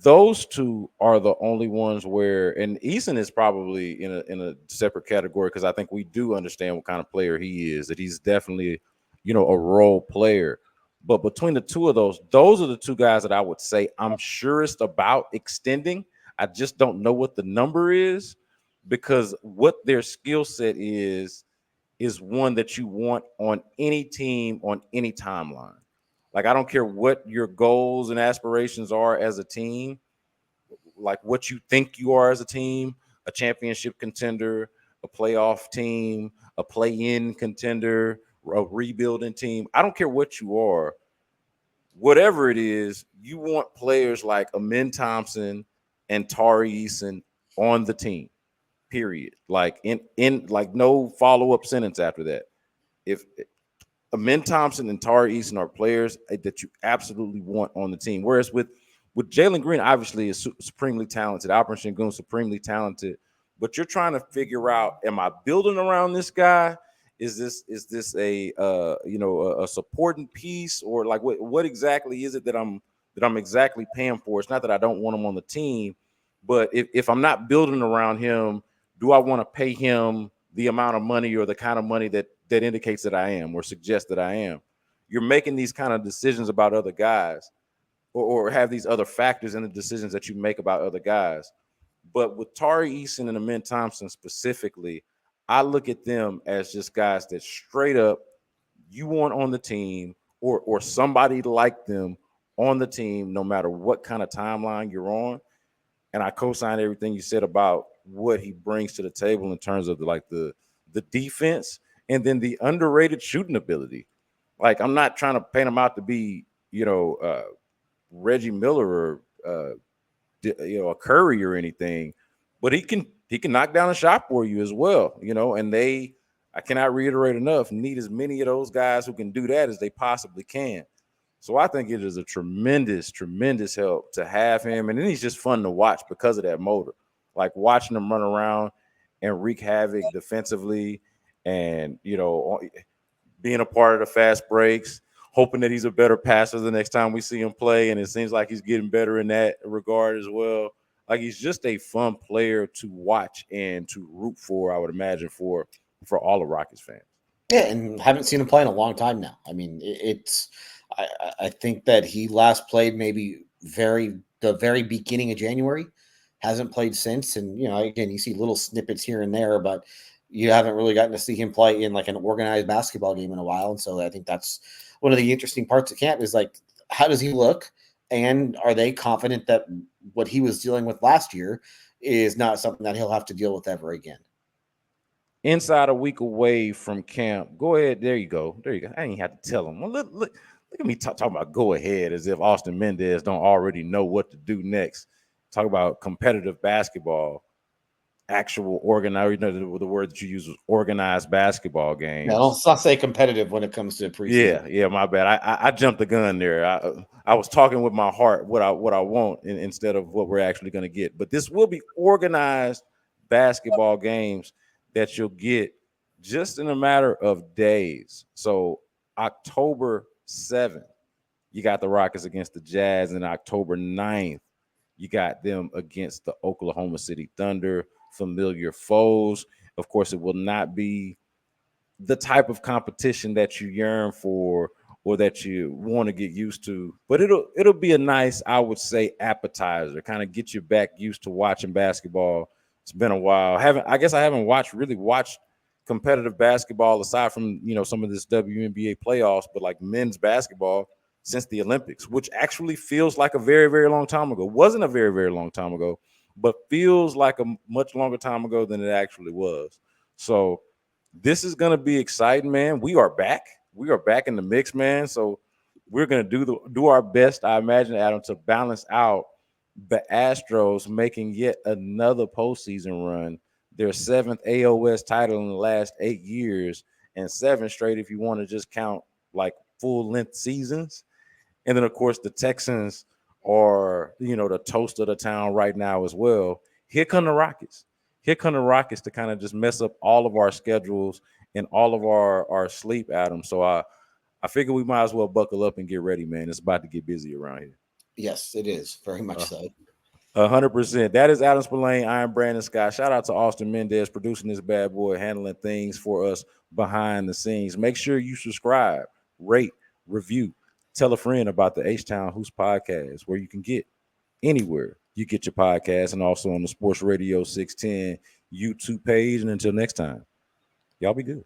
Those two are the only ones where, and Eason is probably in a separate category, because I think we do understand what kind of player he is. That he's definitely, a role player. But between the two of those are the two guys that I would say I'm surest about extending. I just don't know what the number is, because what their skill set is one that you want on any team on any timeline. Like, I don't care what your goals and aspirations are as a team, like what you think you are as a team, a championship contender, a playoff team, a play-in contender, a rebuilding team. I don't care what you are. Whatever it is, you want players like Amin Thompson and Tari Eason on the team. Period. Like in like no follow-up sentence after that. If Amin Thompson and Tari Eason are players that you absolutely want on the team. Whereas with Jalen Green, obviously is supremely talented. Alperen Sengun, supremely talented. But you're trying to figure out: am I building around this guy? Is this a supporting piece, or like what exactly is it that I'm exactly paying for? It's not that I don't want him on the team, but if I'm not building around him, do I want to pay him the amount of money or the kind of money that indicates that I am, or suggests that I am? You're making these kind of decisions about other guys, or have these other factors in the decisions that you make about other guys. But with Tari Eason and Amin Thompson specifically, I look at them as just guys that straight up you want on the team, or somebody like them on the team, no matter what kind of timeline you're on. And I co-sign everything you said about what he brings to the table in terms of the defense, and then the underrated shooting ability. Like, I'm not trying to paint him out to be, Reggie Miller, or a Curry or anything, but he can knock down a shot for you as well. And I cannot reiterate enough, need as many of those guys who can do that as they possibly can. So I think it is a tremendous, tremendous help to have him. And then he's just fun to watch because of that motor. Like, watching him run around and wreak havoc defensively, and, being a part of the fast breaks, hoping that he's a better passer the next time we see him play. And it seems like he's getting better in that regard as well. Like, he's just a fun player to watch and to root for, I would imagine, for all the Rockets fans. Yeah, and haven't seen him play in a long time now. I mean, I think that he last played maybe the very beginning of January, hasn't played since. And again, you see little snippets here and there, but you haven't really gotten to see him play in like an organized basketball game in a while. And so I think that's one of the interesting parts of camp, is like, how does he look, and are they confident that what he was dealing with last year is not something that he'll have to deal with ever again? Inside a week away from camp. Go ahead. There you go. There you go. I ain't have to tell him. Well, look at me talking about go ahead, as if Austin Mendez don't already know what to do next. Talk about competitive basketball, actual organized. The word that you use was organized basketball games. No, let's not say competitive when it comes to preseason. Yeah, my bad. I jumped the gun there. I was talking with my heart what I want, instead of what we're actually going to get. But this will be organized basketball games that you'll get just in a matter of days. So October 7th, you got the Rockets against the Jazz, and October 9th, you got them against the Oklahoma City Thunder, familiar foes. Of course, it will not be the type of competition that you yearn for or that you want to get used to, but it'll be a nice, I would say, appetizer, kind of get you back used to watching basketball. It's been a while. I guess I haven't really watched competitive basketball aside from some of this WNBA playoffs, but like men's basketball since the Olympics, which actually feels like a very, very long time ago. Wasn't a very, very long time ago, but feels like a much longer time ago than it actually was. So this is going to be exciting, man. We are back. We are back in the mix, man. So we're going to do our best, I imagine, Adam, to balance out the Astros making yet another postseason run, their 7th AOS title in the last 8 years, and 7 straight if you want to just count like full length seasons. And then of course the Texans are, the toast of the town right now as well. Here come the Rockets. Here come the Rockets to kind of just mess up all of our schedules and all of our sleep, Adam. So I figure we might as well buckle up and get ready, man. It's about to get busy around here. Yes, it is. Very much so. 100%. That is Adam Spolane. I am Brandon Scott. Shout out to Austin Mendez producing this bad boy, handling things for us behind the scenes. Make sure you subscribe, rate, review, tell a friend about the H-Town Hoops podcast, where you can get anywhere you get your podcast, and also on the Sports Radio 610 YouTube page. And until next time, y'all be good.